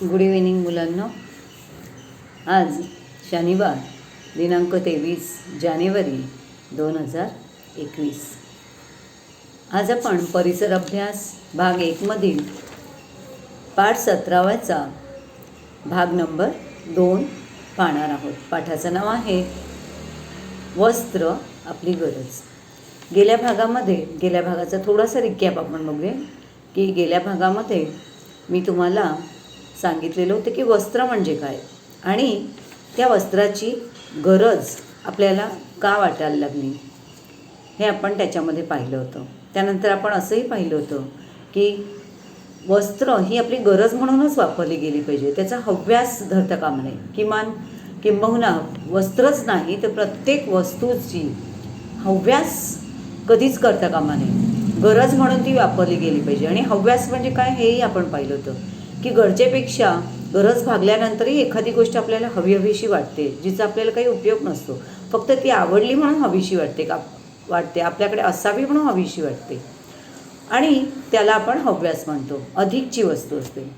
Good evening मुलांनो. आज शनिवार दिनांक 23 जानेवारी 2021. आज आपण परिसर अभ्यास भाग 1 मधील पाठ 17वाचा भाग नंबर 2 पाहणार आहोत. पाठाचं नाव आहे वस्त्र आपली गरज. गेल्या भागाचा थोडासा रिकॅप आपण बघूया की गेल्या भागामध्ये मी तुम्हाला सांगितलेलं होतं की वस्त्र म्हणजे काय आणि त्या वस्त्राची गरज आपल्याला का वाटायला लागली हे आपण त्याच्यामध्ये पाहिलं होतं. त्यानंतर आपण असंही पाहिलं होतं की वस्त्र ही आपली गरज म्हणूनच वापरली गेली पाहिजे, त्याचा हव्यास धरता कामा नये. किंबहुना वस्त्रच नाही तर प्रत्येक वस्तूची हव्यास कधीच करता कामा नये, गरज म्हणून ती वापरली गेली पाहिजे. आणि हव्यास म्हणजे काय हेही आपण पाहिलं होतं की गरजेपेक्षा गरज भागल्यानंतरही एखादी गोष्ट आपल्याला हवीशी वाटते, जिचा आपल्याला काही उपयोग नसतो, फक्त ती आवडली म्हणून हवीशी वाटते, आपल्याकडे असावी म्हणून हवीशी वाटते आणि त्याला आपण हव्यास म्हणतो. अधिकची वस्तू असते.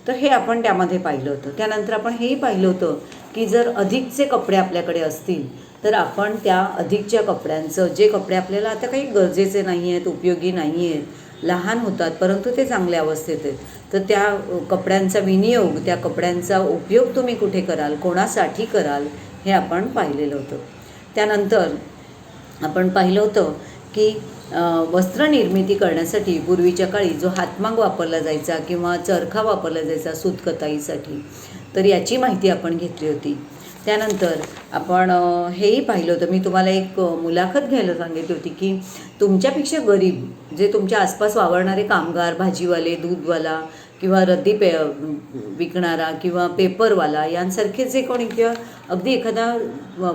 तर हे आपण त्यामध्ये पाहिलं होतं. त्यानंतर आपण हेही पाहिलं होतं की जर अधिकचे कपडे आपल्याकडे असतील तर आपण त्या अधिकच्या कपड्यांचं, जे कपडे आपल्याला आता काही गरजेचे नाही आहेत, उपयोगी नाही आहेत, लहान होतात परंतु ते चांगल्या अवस्थेत आहेत, तर त्या कपड्यांचा विनियोग, त्या कपड्यांचा उपयोग तुम्ही कुठे कराल, कोणासाठी कराल हे आपण पाहिलेलं होतं. त्यानंतर आपण पाहिलं होतं की वस्त्रनिर्मिती करण्यासाठी पूर्वीच्या काळी जो हातमाग वापरला जायचा किंवा चरखा वापरला जायचा सूतकताईसाठी, तर याची माहिती आपण घेतली होती. त्यानंतर आपण हेही पाहिलं होतं, मी तुम्हाला एक मुलाखत घ्यायला सांगितली होती की तुमच्यापेक्षा गरीब जे तुमच्या आसपास वावरणारे कामगार, भाजीवाले, दूधवाला किंवा रद्दी विकणारा किंवा पेपरवाला यांसारखे जे कोणी, किंवा अगदी एखादा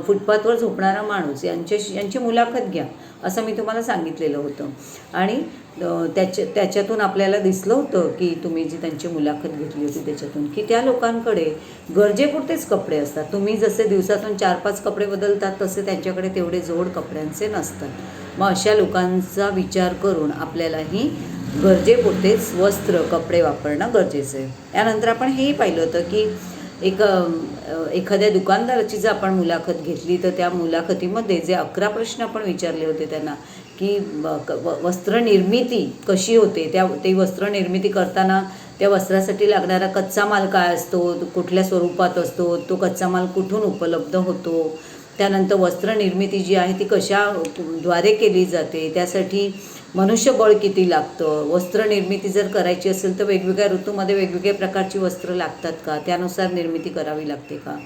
फुटपाथवर झोपणारा माणूस यांची मुलाखत घ्या असं मी तुम्हाला सांगितलेलं होतं. आणि त्याच्यातून आपल्याला दिसलं होतं की तुम्ही जी त्यांची मुलाखत घेतली होती त्याच्यातून की त्या लोकांकडे गरजेपुरतेच कपडे असतात. तुम्ही जसे दिवसातून 4-5 कपडे बदलतात तसे त्यांच्याकडे तेवढे जोड कपड्यांचे नसतात. मग अशा लोकांचा विचार करून आपल्यालाही गरजेपुरतेच वस्त्र, कपडे वापरणं गरजेचं आहे. त्यानंतर आपण हेही पाहिलं होतं की एखाद्या दुकानदाराची जर आपण मुलाखत घेतली तर त्या मुलाखतीमध्ये जे 11 प्रश्न आपण विचारले होते त्यांना की वस्त्रनिर्मिती कशी होते, ते वस्त्रनिर्मिती करताना त्या वस्त्रासाठी लागणारा कच्चा माल काय असतो, कुठल्या स्वरूपात असतो, तो कच्चा माल कुठून उपलब्ध होतो, त्यानंतर वस्त्रनिर्मिती जी आहे ती कशाद्वारे केली जाते, त्यासाठी मनुष्यबळ किती लागतं, वस्त्रनिर्मिती जर करायची असेल तर वेगवेगळ्या ऋतूमध्ये वेगवेगळ्या प्रकारची वस्त्र लागतात का, त्यानुसार निर्मिती करावी लागते का,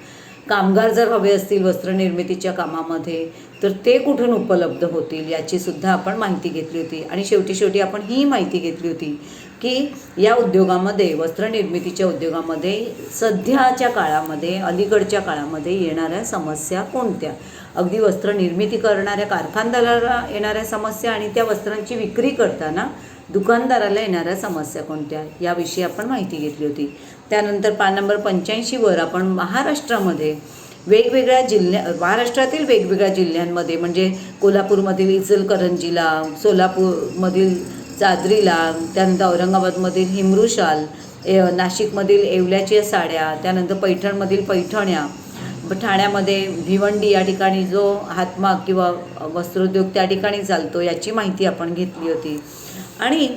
कामगार जर हवे असतील वस्त्रनिर्मितीच्या कामामध्ये तर ते कुठून उपलब्ध होतील याचीसुद्धा आपण माहिती घेतली होती. आणि शेवटी आपण ही माहिती घेतली होती की या उद्योगामध्ये, वस्त्रनिर्मितीच्या उद्योगामध्ये सध्याच्या काळामध्ये, अलीकडच्या काळामध्ये येणाऱ्या समस्या कोणत्या, अगदी वस्त्रनिर्मिती करणाऱ्या कारखानदाराला येणाऱ्या समस्या आणि त्या वस्त्रांची विक्री करताना दुकानदाराला येणाऱ्या समस्या कोणत्या, याविषयी आपण माहिती घेतली होती. त्यानंतर पान नंबर 85वर आपण महाराष्ट्रातील वेगवेगळ्या जिल्ह्यांमध्ये, म्हणजे कोल्हापूरमधील इचलकरंजीला, सोलापूरमधील चादरीला, त्यानंतर औरंगाबादमधील हिमरू शाल, नाशिकमधील येवल्याच्या साड्या, त्यानंतर पैठणमधील पैठण्या, ठाण्यामध्ये भिवंडी या ठिकाणी जो हातमाग किंवा वस्त्रोद्योग त्या ठिकाणी चालतो याची माहिती आपण घेतली होती. आणि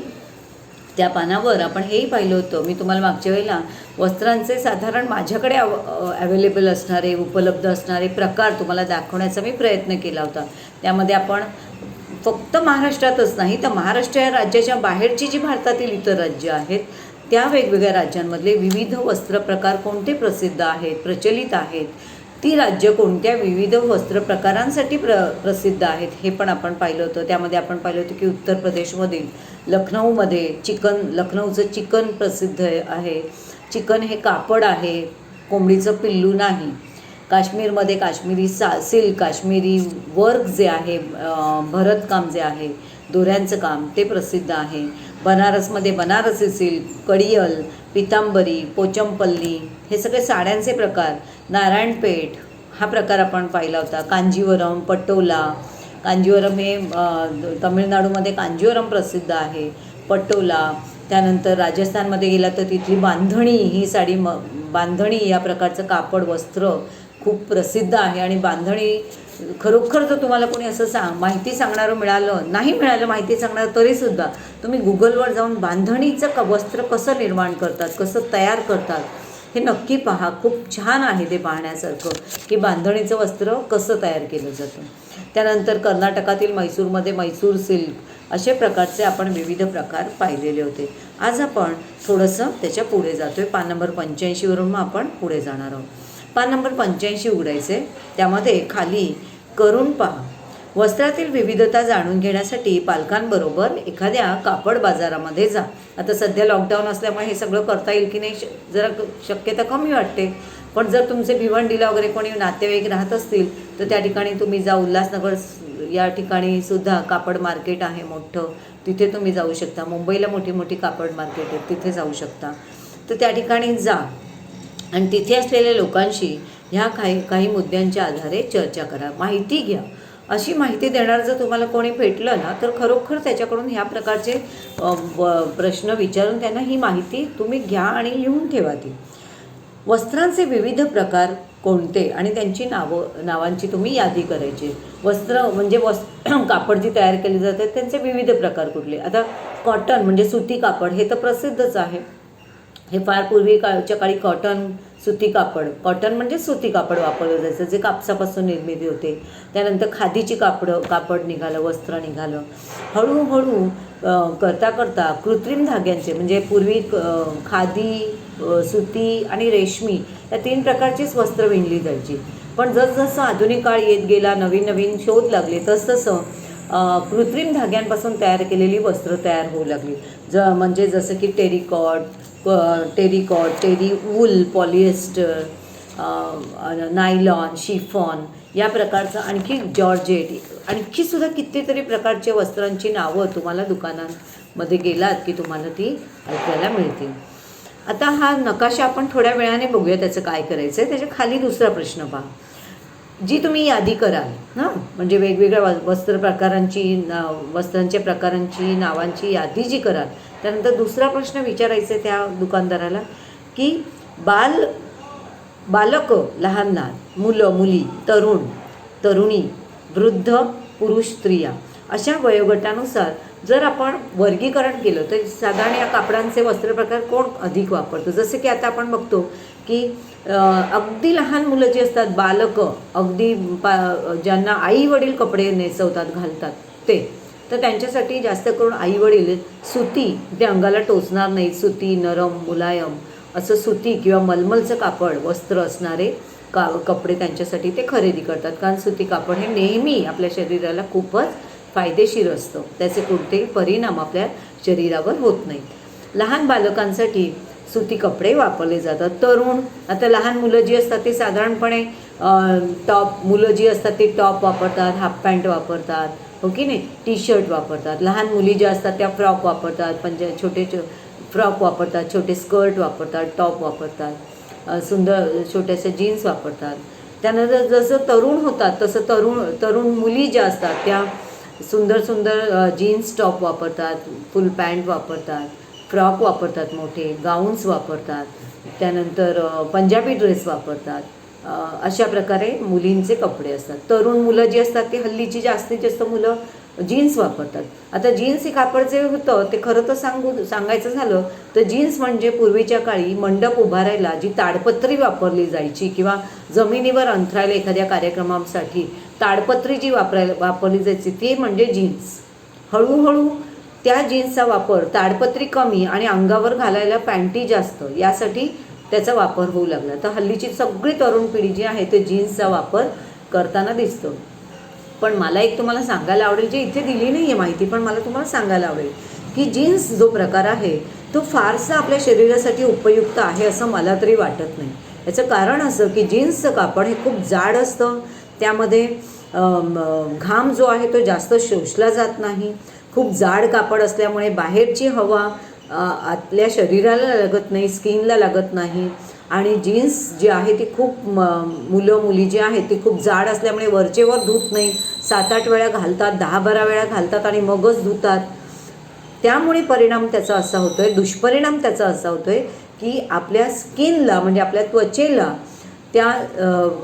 त्या पानावर आपण हेही पाहिलं होतं, मी तुम्हाला मागच्या वेळेला वस्त्रांचे साधारण माझ्याकडे अवेलेबल असणारे, उपलब्ध असणारे प्रकार तुम्हाला दाखवण्याचा मी प्रयत्न केला होता. त्यामध्ये आपण फक्त महाराष्ट्रातच नाही तर महाराष्ट्र या राज्याच्या बाहेरची जी भारतातील इतर राज्य आहेत त्या वेगवेगळ्या राज्यांमधले विविध वस्त्रप्रकार कोणते प्रसिद्ध आहेत, प्रचलित आहेत, ती राज्य कोणत्या विविध वस्त्रप्रकारांसाठी प्रसिद्ध आहेत हे पण आपण पाहिलं होतं. त्यामध्ये आपण पाहिलं होतं की उत्तर प्रदेशमधील लखनौमध्ये लखनौचं चिकन प्रसिद्ध आहे. चिकन हे कापड आहे, कोंबडीचं पिल्लू नाही. काश्मीरमध्ये काश्मीरी सिल्क, काश्मीरी वर्क जे आहे, भरतकाम जे आहे, दोऱ्यांचं काम, ते प्रसिद्ध आहे. बनारसमध्ये बनारसी सिल्क, कडियल, पितांबरी, पोचमपल्ली हे सगळे साड्यांचे प्रकार. नारायणपेठ हा प्रकार आपण पाहिला होता. कांजीवरम, पटोला. कांजीवरम हे तमिळनाडूमध्ये कांजीवरम प्रसिद्ध आहे. पटोला, त्यानंतर राजस्थानमध्ये गेला तर तिथली बांधणी ही साडी बांधणी या प्रकारचं कापड वस्त्र खूप प्रसिद्ध आहे. आणि बांधणी खरोखर जर तुम्हाला कोणी असं माहिती सांगणारं मिळालं, नाही मिळालं माहिती सांगणारं, तरीसुद्धा तुम्ही गुगलवर जाऊन बांधणीचं वस्त्र कसं निर्माण करतात, कसं तयार करतात हे नक्की पहा. खूप छान आहे ते पाहण्यासारखं की बांधणीचं वस्त्र कसं तयार केलं जातं. त्यानंतर कर्नाटकातील मैसूरमध्ये मैसूर सिल्क असे प्रकारचे आपण विविध प्रकार पाहिलेले होते. आज आपण थोडंसं त्याच्या पुढे जातो आहे. पान नंबर 85वरून मग आपण पुढे जाणार आहोत. पान नंबर 85 उघडायचे. त्यामध्ये खाली करून पहा. वस्त्रातील विविधता जाणून घेण्यासाठी पालकांबरोबर एखाद्या कापड बाजारामध्ये जा. आता सध्या लॉकडाऊन असल्यामुळे हे सगळं करता येईल की नाही जरा शक्यता कमी वाटते. पण जर तुमचे भिवंडीला वगैरे कोणी नातेवाईक राहत असतील तर त्या ठिकाणी तुम्ही जा. उल्हासनगर या ठिकाणी सुद्धा कापड मार्केट आहे मोठं, तिथे तुम्ही जाऊ शकता. मुंबईला मोठी मोठी कापड मार्केट आहेत, तिथे जाऊ शकता. तर त्या ठिकाणी जा आणि तिथे असलेल्या लोकांशी ह्या काही मुद्द्यांच्या आधारे चर्चा करा, माहिती घ्या. अशी माहिती देणार जर तुम्हाला कोणी भेटलं ना तर खरोखर त्याच्याकडून ह्या प्रकारचे प्रश्न विचारून त्यांना ही माहिती तुम्ही घ्या आणि लिहून ठेवा ती. वस्त्रांचे विविध प्रकार कोणते आणि त्यांची नावांची तुम्ही यादी करायची. वस्त्र म्हणजे कापड जी तयार केली जाते त्यांचे विविध प्रकार कुठले. आता कॉटन म्हणजे सुती कापड हे तर प्रसिद्धच आहे. हे फार पूर्वी काळच्या काळी सुती कापड, कॉटन म्हणजे सुती कापड वापरलं जायचं जे कापसापासून निर्मिती होते. त्यानंतर खादीची कापड निघालं, वस्त्र निघालं. हळूहळू करता करता कृत्रिम धाग्यांचे म्हणजे पूर्वी खादी, सुती आणि रेशमी या 3 प्रकारचीच वस्त्र विणली जायची. पण जसजसं आधुनिक काळ येत गेला, नवीन नवीन शोध लागले, तसतसं कृत्रिम धाग्यांपासून तयार केलेली वस्त्र तयार होऊ लागली. म्हणजे जसं की terrycot, terry wool, polyester, nylon, chiffon या प्रकारचं, आणखी जॉर्जेट, आणखीसुद्धा कितीतरी प्रकारच्या वस्त्रांची नावं तुम्हाला दुकानांमध्ये गेलात की तुम्हाला ती ऐकायला मिळतील. आता हा नकाशा आपण थोड्या वेळाने बघूया त्याचं काय करायचं आहे. त्याच्या खाली दुसरा प्रश्न पहा. जी तुम्ही यादी कराल ना, म्हणजे वेगवेगळ्या वस्त्रांच्या प्रकारांची नावांची यादी जी कराल, त्यानंतर दुसरा प्रश्न विचारायचा आहे त्या दुकानदाराला की बालक, लहान लहान मुलं, मुली, तरुण, तरुणी, वृद्ध, पुरुष, स्त्रिया अशा वयोगटानुसार जर आपण वर्गीकरण केलं तर साधारण या कापडांचे वस्त्रप्रकार कोण अधिक वापरतो. जसं की आता आपण बघतो की अगदी लहान मुलं जी असतात, बालकं, अगदी ज्यांना आई वडील कपडे नेसवतात, घालतात ते, तर त्यांच्यासाठी जास्त करून आई वडील सुती, ते अंगाला टोचणार नाही, सुती, नरम, मुलायम असं सुती किंवा मलमलचं कापड वस्त्र असणारे कपडे त्यांच्यासाठी ते खरेदी करतात. कारण सुती कापड हे नेहमी आपल्या शरीराला खूपच फायदेशीर असतं, त्याचे कोणतेही परिणाम आपल्या शरीरावर होत नाहीत. लहान बालकांसाठी सुती कपडे वापरले जातात. तरुण, आता लहान मुलं जी असतात ती साधारणपणे मुलं जी असतात ती टॉप वापरतात, हाफ पॅन्ट वापरतात, हो की नाही, टी शर्ट वापरतात. लहान मुली ज्या असतात त्या फ्रॉक वापरतात, छोटे फ्रॉक वापरतात, छोटे स्कर्ट वापरतात, टॉप वापरतात, सुंदर छोट्याशा जीन्स वापरतात. त्यानंतर जसं तरुण होतात तसं तरुण मुली ज्या असतात त्या सुंदर जीन्स टॉप वापरतात, फुल पॅन्ट वापरतात, फ्रॉक वापरतात, मोठे गाऊन्स वापरतात, त्यानंतर पंजाबी ड्रेस वापरतात. अशा प्रकारे मुलींचे कपडे असतात. तरुण मुलं जी असतात ती हल्लीची जास्तीत जास्त मुलं जीन्स वापरतात. आता जीन्स हे कापड जे होतं ते खरं तर सांगायचं झालं तर जीन्स म्हणजे पूर्वीच्या काळी मंडप उभारायला जी ताडपत्री वापरली जायची किंवा जमिनीवर अंथरायला एखाद्या कार्यक्रमासाठी ताडपत्री जी वापरली जायची ती म्हणजे जीन्स. हळूहळू त्या जीन्सचा वापर ताडपत्री कमी आणि अंगावर घालायला पॅन्टी जास्त यासाठी त्याचा वापर होऊ लागला. तर हल्लीची सगळी तरुण पिढी जी आहे ते जीन्सचा वापर करताना दिसतो. पण मला एक तुम्हाला सांगायला आवडेल, जे इथे दिली नाही आहे माहिती, पण मला तुम्हाला सांगायला आवडेल की जीन्स जो प्रकार आहे तो फारसा आपल्या शरीरासाठी उपयुक्त आहे असं मला तरी वाटत नाही. याचं कारण असं की जीन्सचं कापड हे खूप जाड असतं, त्यामध्ये घाम जो आहे तो जास्त शोषला जात नाही. खूप जाड कापड असल्यामुळे बाहेरची हवा आपल्या शरीराला लागत नाही, स्किनला लागत नाही. आणि जीन्स जी आहे ती खूप मुलं मुली जी आहेत ती खूप जाड असल्यामुळे वरचेवर धुत नाही, 7-8 वेळा घालतात, 10-12 वेळा घालतात आणि मगच धुतात. त्यामुळे परिणाम त्याचा असा होतो आहे, दुष्परिणाम त्याचा असा होतो आहे की आपल्या स्किनला म्हणजे आपल्या त्वचेला त्या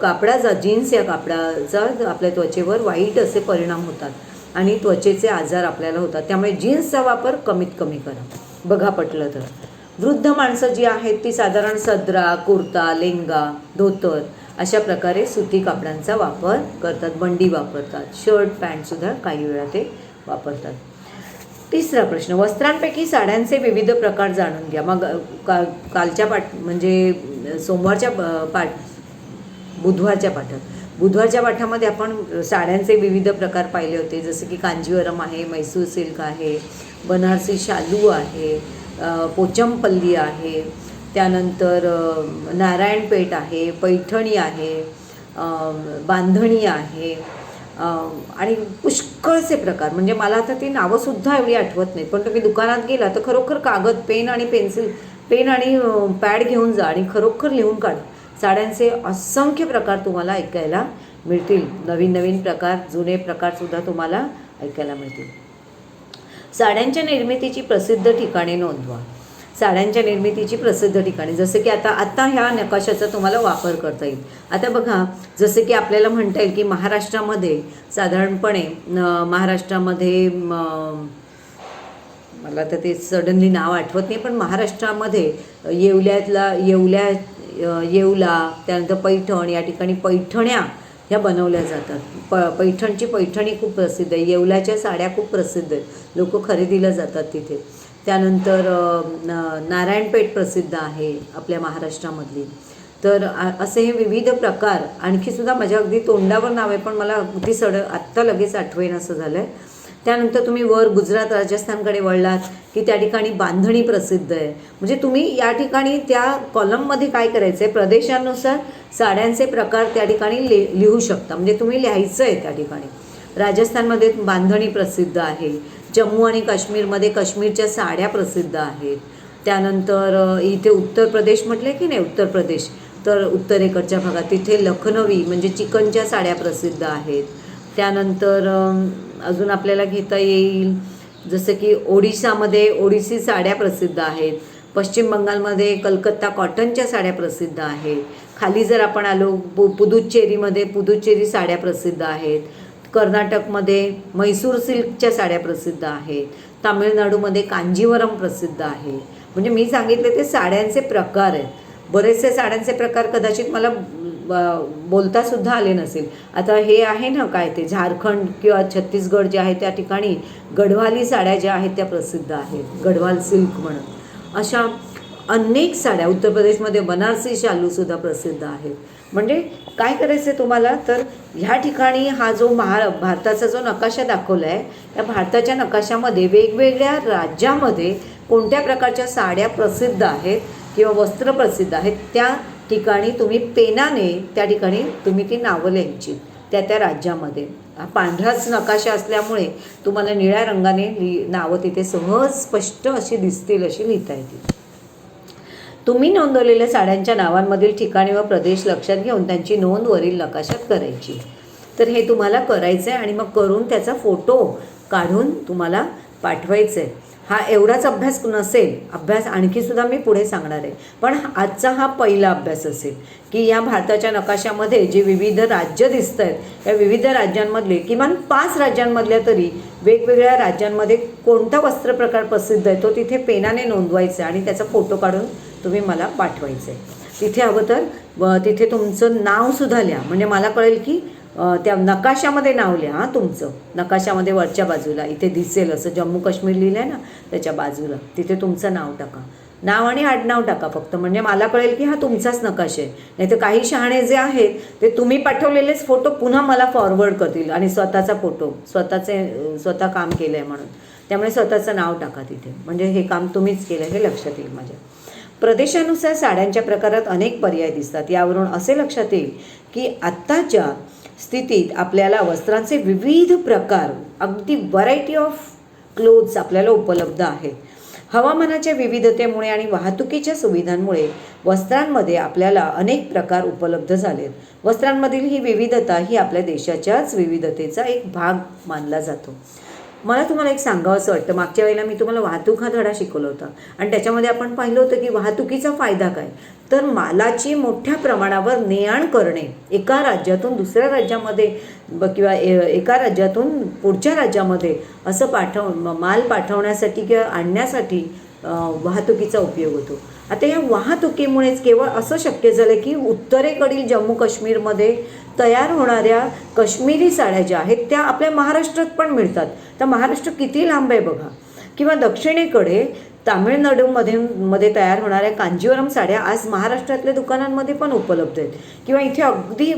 कापडाचा, जीन्स या कापडाचा आपल्या त्वचेवर वाईट असे परिणाम होतात आणि त्वचेचे आजार आपल्याला होतात. त्यामुळे जीन्सचा वापर कमीत कमी करा, बघा पटलं तर. वृद्ध माणसं जी आहेत ती साधारण सदरा, कुर्ता, लेंगा, धोतर अशा प्रकारे सुती कापडांचा वापर करतात, बंडी वापरतात, शर्ट पॅन्टसुद्धा काही वेळा ते वापरतात. तिसरा प्रश्न, वस्त्रांपैकी साड्यांचे विविध प्रकार जाणून घ्या. मग कालच्या म्हणजे सोमवारच्या बुधवारच्या पाठामध्ये आपण साड्यांचे विविध प्रकार पाहिले होते, जसे की कांजीवरम आहे, मैसूर सिल्क आहे, बनारसी शालू आहे, पोचमपल्ली आहे, त्यानंतर नारायणपेठ आहे, पैठणी आहे, बांधणी आहे आणि पुष्कळसे प्रकार. म्हणजे मला आता ती नावंसुद्धा एवढी आठवत नाहीत, पण तुम्ही दुकानात गेला तर खरोखर कागद, पेन आणि पॅड घेऊन जा आणि खरोखर लिहून काढा. साड्यांचे असंख्य प्रकार तुम्हाला ऐकायला मिळतील, नवीन नवीन प्रकार, जुने प्रकारसुद्धा तुम्हाला ऐकायला मिळतील. साड्यांच्या निर्मितीची प्रसिद्ध ठिकाणे नोंदवा. साड्यांच्या निर्मितीची प्रसिद्ध ठिकाणी, जसं की आता ह्या नकाशाचा तुम्हाला वापर करता येईल. आता बघा, जसं की आपल्याला म्हणता येईल की महाराष्ट्रामध्ये साधारणपणे महाराष्ट्रामध्ये मला तर ते सडनली नाव आठवत नाही, पण महाराष्ट्रामध्ये येवला, त्यानंतर पैठण या ठिकाणी पैठण्या ह्या बनवल्या जातात. पैठणची पैठणी खूप प्रसिद्ध आहे, येवल्याच्या साड्या खूप प्रसिद्ध आहेत, लोक खरेदीला जातात तिथे. त्यानंतर नारायणपेठ प्रसिद्ध आहे आपल्या महाराष्ट्रामधली. तर असे हे विविध प्रकार, आणखीसुद्धा माझ्या अगदी तोंडावर नाव आहे पण मला अगदी आत्ता लगेच आठवेन असं झालं आहे. त्यानंतर तुम्ही वर गुजरात, राजस्थानकडे वळलात की त्या ठिकाणी बांधणी प्रसिद्ध आहे. म्हणजे तुम्ही या ठिकाणी त्या कॉलममध्ये काय करायचं आहे, प्रदेशानुसार साड्यांचे प्रकार त्या ठिकाणी लिहू शकता. म्हणजे तुम्ही लिहायचं आहे त्या ठिकाणी. राजस्थानमध्ये बांधणी प्रसिद्ध आहे, जम्मू आणि काश्मीरमध्ये काश्मीरच्या साड्या प्रसिद्ध आहेत. त्यानंतर इथे उत्तर प्रदेश म्हटले की नाही, उत्तर प्रदेश, तर उत्तरेकडच्या भागात तिथे लखनवी म्हणजे चिकनच्या साड्या प्रसिद्ध आहेत. त्यानंतर अजून आपल्याला घेता येईल जसं की ओडिशामध्ये ओडिसी साड्या प्रसिद्ध आहेत. पश्चिम बंगालमध्ये कलकत्ता कॉटनच्या साड्या प्रसिद्ध आहेत. खाली जर आपण आलो पुदुच्चेरीमध्ये पुदुच्चेरी साड्या प्रसिद्ध आहेत. कर्नाटकमध्ये मैसूर सिल्कच्या साड्या प्रसिद्ध आहेत. तामिळनाडूमध्ये कांजीवरम प्रसिद्ध आहे. म्हणजे मी सांगितले ते साड्यांचे प्रकार आहेत. बरेचसे साड्यांचे प्रकार कदाचित मला बोलतासुद्धा आले नसेल. आता हे आहे ना काय ते झारखंड किंवा छत्तीसगड जे आहे त्या ठिकाणी गढवाली साड्या ज्या आहेत त्या प्रसिद्ध आहेत, गढवाल सिल्क म्हणून. अशा अनेक साड्या, उत्तर प्रदेशमध्ये बनारसी शालूसुद्धा प्रसिद्ध आहेत. म्हणजे काय करायचं आहे तुम्हाला, तर ह्या ठिकाणी हा जो भारताचा जो नकाशा दाखवला आहे, या भारताच्या नकाशामध्ये वेगवेगळ्या राज्यामध्ये कोणत्या प्रकारच्या साड्या प्रसिद्ध आहेत किंवा वस्त्र प्रसिद्ध आहेत त्या ठिकाणी तुम्ही पेनाने त्या ठिकाणी तुम्ही ती नावं लिहायची त्या राज्यामध्ये. हा पांढराच नकाशा असल्यामुळे तुम्हाला निळ्या रंगाने नावं तिथे सहज स्पष्ट अशी दिसतील, अशी लिहिता येतील. तुम्ही नोंदवलेल्या साड्यांच्या नावांमधील ठिकाणे व प्रदेश लक्षात घेऊन त्यांची नोंद वरील नकाशात करायची. तर हे तुम्हाला करायचं आहे आणि मग करून त्याचा फोटो काढून तुम्हाला पाठवायचं आहे. हा एवढाच अभ्यास नसेल, अभ्यास आणखीसुद्धा मी पुढे सांगणार आहे, पण आजचा हा पहिला अभ्यास असेल की या भारताच्या नकाशामध्ये जे विविध राज्य दिसत आहेत या विविध राज्यांमधले किमान 5 राज्यांमधल्या तरी वेगवेगळ्या राज्यांमध्ये कोणता वस्त्रप्रकार प्रसिद्ध आहे तो तिथे पेनाने नोंदवायचा आणि त्याचा फोटो काढून तुम्ही मला पाठवायचं आहे. तिथे हवं तर तिथे तुमचं नावसुद्धा लिहा, म्हणजे मला कळेल की त्या नकाशामध्ये नाव लिहा. तुमचं नकाशामध्ये वरच्या बाजूला इथे दिसेल असं जम्मू काश्मीर लिहिलं आहे ना, त्याच्या बाजूला तिथे तुमचं नाव टाका, नाव आणि आडनाव टाका फक्त, म्हणजे मला कळेल की हा तुमचाच नकाशा आहे. नाही तर काही शहाणे जे आहेत ते तुम्ही पाठवलेलेच फोटो पुन्हा मला फॉरवर्ड करतील आणि स्वतःचा फोटो स्वतः काम केलं आहे म्हणून. त्यामुळे स्वतःचं नाव टाका तिथे, म्हणजे हे काम तुम्हीच केलं हे लक्षात येईल माझ्या. प्रदेशानुसार साड्यांच्या प्रकारात अनेक पर्याय दिसतात. यावरून असे लक्षात येईल की आत्ताच्या स्थितीत आपल्याला वस्त्रांचे विविध प्रकार, अगदी व्हरायटी ऑफ क्लोथ्स आपल्याला उपलब्ध आहेत. हवामानाच्या विविधतेमुळे आणि वाहतुकीच्या सुविधांमुळे वस्त्रांमध्ये आपल्याला अनेक प्रकार उपलब्ध झालेत. वस्त्रांमधील ही विविधता ही आपल्या देशाच्याच विविधतेचा एक भाग मानला जातो. मला तुम्हाला एक सांगावं असं वाटतं, मागच्या वेळेला मी तुम्हाला वाहतूक हा धडा शिकवला होता आणि त्याच्यामध्ये आपण पाहिलं होतं की वाहतुकीचा फायदा काय, तर मालाची मोठ्या प्रमाणावर ने-आण करणे, एका राज्यातून दुसऱ्या राज्यामध्ये किंवा एका राज्यातून पुढच्या राज्यामध्ये असं माल पाठवण्यासाठी किंवा आणण्यासाठी वाहतुकीचा उपयोग होतो. आता या वाहतुकीमुळेच केवळ असं शक्य झालं की उत्तरेकडील जम्मू काश्मीरमध्ये तयार होणाऱ्या काश्मीरी साड्या ज्या आहेत त्या आपल्या महाराष्ट्रात पण मिळतात. तर महाराष्ट्र किती लांब आहे बघा. किंवा दक्षिणेकडे तामिळनाडूमध्ये तयार होणाऱ्या कांजीवरम साड्या आज महाराष्ट्रातल्या दुकानांमध्ये पण उपलब्ध आहेत. किंवा इथे अगदी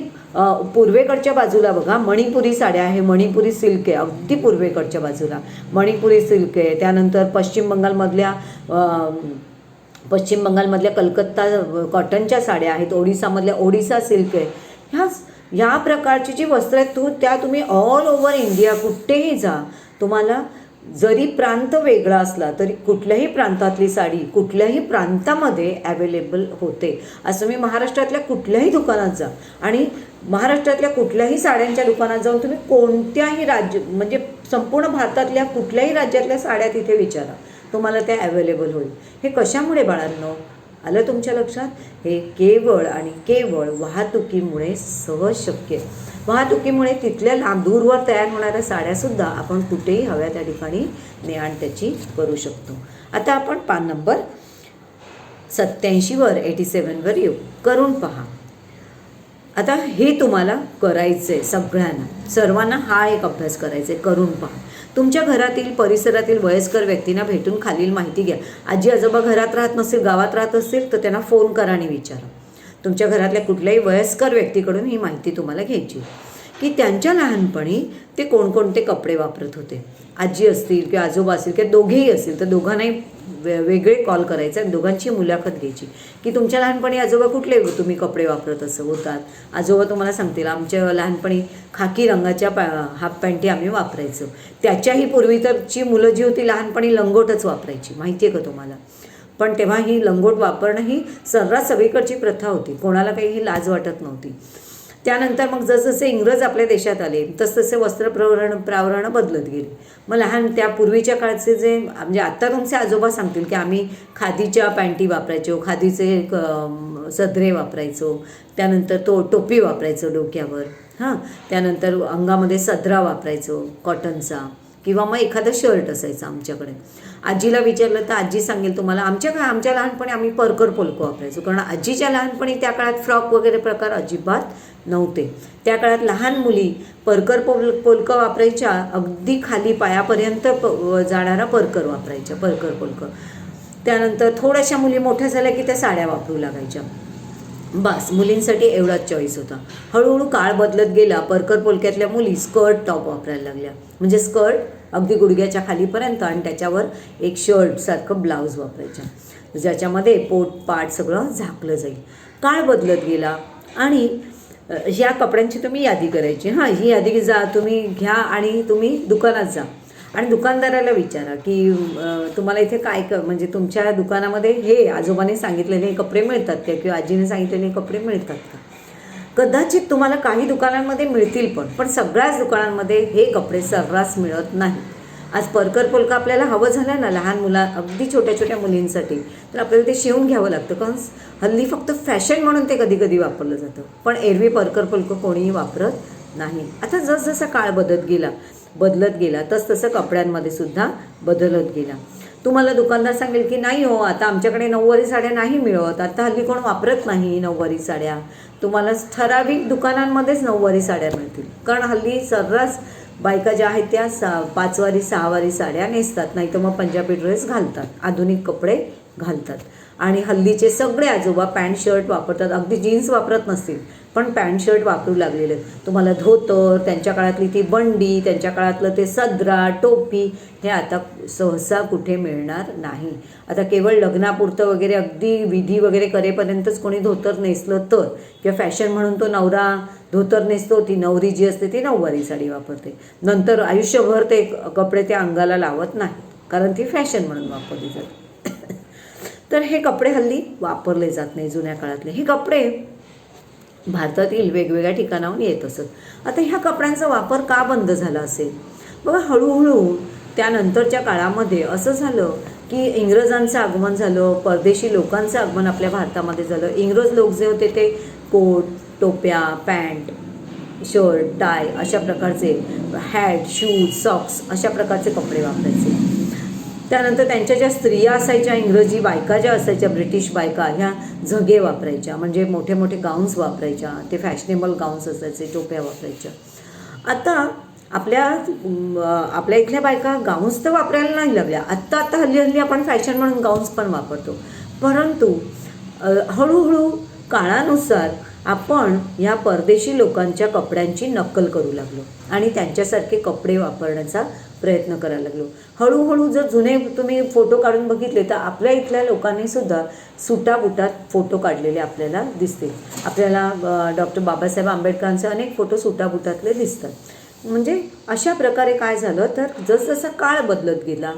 पूर्वेकडच्या बाजूला बघा मणिपुरी साड्या आहे, मणिपुरी सिल्क आहे, अगदी पूर्वेकडच्या बाजूला मणिपुरी सिल्क आहे. त्यानंतर पश्चिम बंगालमधल्या कलकत्ता कॉटनच्या साड्या आहेत, ओडिसामधल्या ओडिसा सिल्क आहे. ह्या प्रकारची जी वस्त्र आहेत तुम्ही ऑल ओव्हर इंडिया कुठेही जा, तुम्हाला जरी प्रांत वेगळा असला तरी कुठल्याही प्रांतातली साडी कुठल्याही प्रांतामध्ये अवेलेबल होते. असं मी महाराष्ट्रातल्या कुठल्याही दुकानात जा आणि महाराष्ट्रातल्या कुठल्याही साड्यांच्या दुकानात जाऊन तुम्ही कोणत्याही राज्य म्हणजे संपूर्ण भारतातल्या कुठल्याही राज्यातल्या साड्या तिथे विचारा, तुम्हाला त्या अवेलेबल होईल. हे कशामुळे बाळांनो आलं तुमच्या लक्षात? हे केवळ आणि केवळ वाहतुकीमुळे सहज शक्य आहे. वाहतुकीमुळे तिथल्या दूरवर तयार होणाऱ्या साड्यासुद्धा आपण कुठेही हव्या त्या ठिकाणी ने-आण त्याची करू शकतो. आता आपण पान नंबर 87वर 87वर येऊ. करून पहा. आता हे तुम्हाला करायचं आहे, सर्वांना हा एक अभ्यास करायचा आहे. करून पहा. तुमच्या घरातील परिसरातील वयस्कर व्यक्तींना भेटून खालील माहिती घ्या. आजी आजोबा घरात राहत नसेल, गावात राहत असतील तर त्यांना फोन करा आणि विचारा. तुमच्या घरातल्या कुठल्याही वयस्कर व्यक्तीकडून ही माहिती तुम्हाला घ्यायची की त्यांच्या लहानपणी ते कोणकोणते कपडे वापरत होते. आजी असतील किंवा आजोबा असतील किंवा दोघेही असतील तर दोघांनाही वेगळे कॉल करायचे आणि दोघांची मुलाखत घ्यायची की तुमच्या लहानपणी आजोबा कुठले तुम्ही कपडे वापरत असं होतात. आजोबा तुम्हाला सांगतील आमच्या लहानपणी खाकी रंगाच्या हाफ पॅन्टी आम्ही वापरायचो. त्याच्याही पूर्वी तरची मुलं जी होती लहानपणी लंगोटच वापरायची, माहिती आहे का तुम्हाला? पण तेव्हा ही लंगोट वापरणं ही सर्रास सगळीकडची प्रथा होती, कोणाला काही ही लाज वाटत नव्हती. त्यानंतर मग जसजसे इंग्रज आपल्या देशात आले तसतसे प्रावरणं बदलत गेली. मग त्या पूर्वीच्या काळचे जे म्हणजे आत्ता तुमचे आजोबा सांगतील की आम्ही खादीच्या पॅन्टी वापरायचो, खादीचे सदरे वापरायचो, त्यानंतर टोपी वापरायचो डोक्यावर, त्यानंतर अंगामध्ये सदरा वापरायचो कॉटनचा, किंवा मग एखादं शर्ट असायचं आमच्याकडे. आजीला विचारलं तर आजी सांगेल तुम्हाला आमच्या लहानपणी आम्ही परकर पोलकं वापरायचो, कारण आजीच्या लहानपणी त्या काळात फ्रॉक वगैरे प्रकार अजिबात नव्हते. त्या काळात लहान मुली परकर पोलकं वापरायच्या, अगदी खाली पायापर्यंत जाणारा परकर वापरायच्या, परकर पोलकं. त्यानंतर थोड्याशा मुली मोठ्या झाल्या की त्या साड्या वापरू लागायच्या. बस मुलींसाठी एवढाच चॉईस होता. हळूहळू काळ बदलत गेला. परकर पोलक्यातल्या मुली स्कर्ट टॉप वापरायला लागल्या, म्हणजे स्कर्ट अगदी गुडघ्याच्या खालीपर्यंत आणि त्याच्यावर एक शर्टसारखं ब्लाऊज वापरायच्या, ज्याच्यामध्ये पोट पाट सगळं झाकलं जाईल. काळ बदलत गेला आणि ह्या कपड्यांची तुम्ही यादी करायची. ही यादी तुम्ही घ्या आणि तुम्ही दुकानात जा आणि दुकानदाराला विचारा की तुम्हाला इथे काय म्हणजे तुमच्या दुकानामध्ये हे आजोबाने सांगितलेले हे कपडे मिळतात का, किंवा आजीने सांगितलेले हे कपडे मिळतात का. कदाचित तुम्हाला काही दुकानांमध्ये मिळतील, पण सगळ्याच दुकानांमध्ये हे कपडे सर्रास मिळत नाही. आज परकर पोलका आपल्याला हवं झालं ना लहान अगदी छोट्या छोट्या मुलींसाठी, तर आपल्याला ते शिवून घ्यावं लागतं, कारण हल्ली फक्त फॅशन म्हणून ते कधी कधी वापरलं जातं, पण एरवी परकर पोलकं कोणीही वापरत नाही. आता जसजसा काळ बदलत गेला तसतसं कपड्यांमध्ये सुद्धा बदलत गेला. तुम्हाला दुकानदार सांगेल की नाही हो, आता आमच्याकडे नऊवारी साड्या नाही मिळत, आता हल्ली कोण वापरत नाही नऊवारी साड्या. तुम्हाला ठराविक दुकानांमध्येच नऊवारी साड्या मिळतील, कारण हल्ली सर्रास बायका ज्या आहेत त्या 5 वारी 6 वारी साड्या नेसतात, नाही तर मग पंजाबी ड्रेस घालतात, आधुनिक कपडे घालतात. आणि हल्लीचे सगळे आजोबा पॅन्ट शर्ट वापरतात, अगदी जीन्स वापरत नसतील पण पॅन्ट शर्ट वापरू लागलेले आहेत. तुम्हाला धोतर, त्यांच्या काळातली ती बंडी, त्यांच्या काळातलं ते सदरा टोपी हे आता सहसा कुठे मिळणार नाही. आता केवळ लग्नापुरतं वगैरे अगदी विधी वगैरे करेपर्यंतच कोणी धोतर नेसलं तर, किंवा फॅशन म्हणून तो नवरा धोतर नेसतो, ती नवरी जी असते ती नऊवारी साडी वापरते. नंतर आयुष्यभर ते कपडे त्या अंगाला लावत नाही, कारण ती फॅशन म्हणून वापरली जाते. तर हे कपडे हल्ली वापरले जात नाही जुन्या काळातले. हे कपडे भारतातील वेगवेगळ्या ठिकाणाहून येत असत. आता ह्या कपड्यांचा वापर का बंद झाला असेल? बघा, हळूहळू त्यानंतरच्या काळामध्ये असं झालं की इंग्रजांचं आगमन झालं, परदेशी लोकांचं आगमन आपल्या भारतामध्ये झालं. इंग्रज लोक जे होते ते कोट, टोप्या, पॅन्ट, शर्ट, टाय अशा प्रकारचे, हॅट, शूज, सॉक्स अशा प्रकारचे कपडे वापरायचे. त्यानंतर त्यांच्या ज्या स्त्रिया असायच्या, इंग्रजी बायका ज्या असायच्या, ब्रिटिश बायका, ह्या झगे वापरायच्या, म्हणजे मोठे मोठे गाऊन्स वापरायच्या. ते फॅशनेबल गाऊन्स असायचे, टोप्या वापरायच्या. आता आपल्या इथल्या बायका गाऊन्स तर वापरायला नाही लागल्या. आत्ता हल्ली आपण फॅशन म्हणून गाऊन्स पण वापरतो. परंतु हळूहळू काळानुसार आपण ह्या परदेशी लोकांच्या कपड्यांची नक्कल करू लागलो आणि त्यांच्यासारखे कपडे वापरण्याचा प्रयत्न करायला लागलो. हळूहळू जर जुने तुम्ही फोटो काढून बघितले तर आपल्या इथल्या लोकांनी सुद्धा सुटाबुटात फोटो काढलेले आपल्याला दिसते. आपल्याला डॉक्टर बाबासाहेब आंबेडकरांचे अनेक फोटो सुटाबुटातले दिसतात. म्हणजे अशा प्रकारे काय झालं तर जसजसा काळ बदलत गेला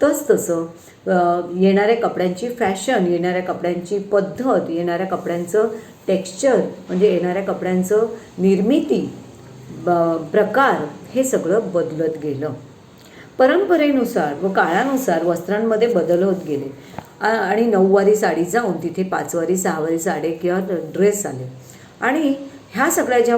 तसतसं येणाऱ्या कपड्यांची फॅशन, येणाऱ्या कपड्यांची पद्धत, येणाऱ्या कपड्यांचं टेक्स्चर, म्हणजे येणाऱ्या कपड्यांचं निर्मिती, प्रकार हे सगळं बदलत गेलं. परंपरेनुसार व काळानुसार वस्त्रांमध्ये बदल होत गेले आणि 9वारी साडी जाऊन तिथे 5वारी 6वारी साडी किंवा ड्रेस आले. आणि ह्या सगळ्या ज्या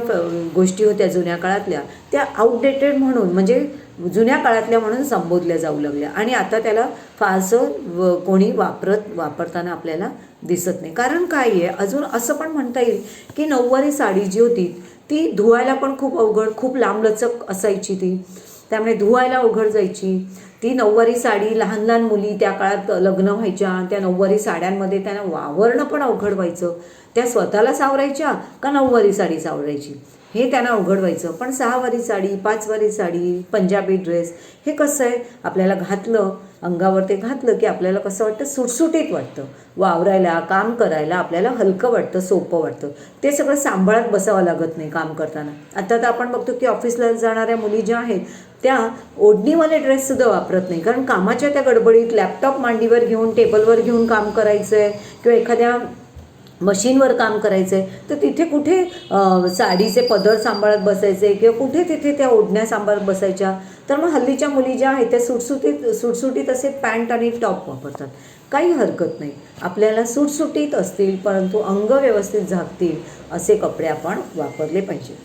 गोष्टी होत्या जुन्या काळातल्या त्या आउटडेटेड म्हणून, म्हणजे जुन्या काळातल्या म्हणून संबोधल्या जाऊ लागल्या आणि आता त्याला फारसं कोणी वापरताना आपल्याला दिसत नाही. कारण काय आहे, अजून असं पण म्हणता येईल की 9वारी साडी जी होती ती धुवायला पण खूप अवघड, खूप लांबलचक असायची ती, त्यामुळे धुवायला अवघड जायची. ती 9वारी साडी लहान लहान मुली त्या काळात लग्न व्हायच्या, त्या 9वारी साड्यांमध्ये त्यांना वावरणं पण अवघड व्हायचं. त्या स्वतःला सावरायच्या का 9वारी साडी सावरायची हे त्यांना अवघड व्हायचं. पण 6वारी साडी, 5वारी साडी, पंजाबी ड्रेस हे कसं आहे, आपल्याला घातलं, अंगावर ते घातलं की आपल्याला कसं वाटतं, सुटसुटीत वाटतं, वावरायला, काम करायला आपल्याला हलकं वाटतं, सोपं वाटतं. ते सगळं सांभाळत बसावं लागत नाही काम करताना. आता तर आपण बघतो की ऑफिसला जाणाऱ्या मुली ज्या आहेत त्या ओढणीवाले ड्रेससुद्धा वापरत नाही, कारण कामाच्या त्या गडबडीत लॅपटॉप मांडीवर घेऊन, टेबलवर घेऊन काम करायचं आहे किंवा एखाद्या मशीनवर काम करायचं आहे, तर तिथे कुठे साडीचे पदर सांभाळत बसायचे किंवा कुठे तिथे त्या ओढण्या सांभाळत बसायच्या. तर मग हल्लीच्या मुली ज्या आहेत त्या सुटसुटीत असे पॅन्ट आणि टॉप वापरतात. काही हरकत नाही, आपल्याला सुटसुटीत असतील परंतु अंग व्यवस्थित झाकतील असे कपडे आपण वापरले पाहिजे.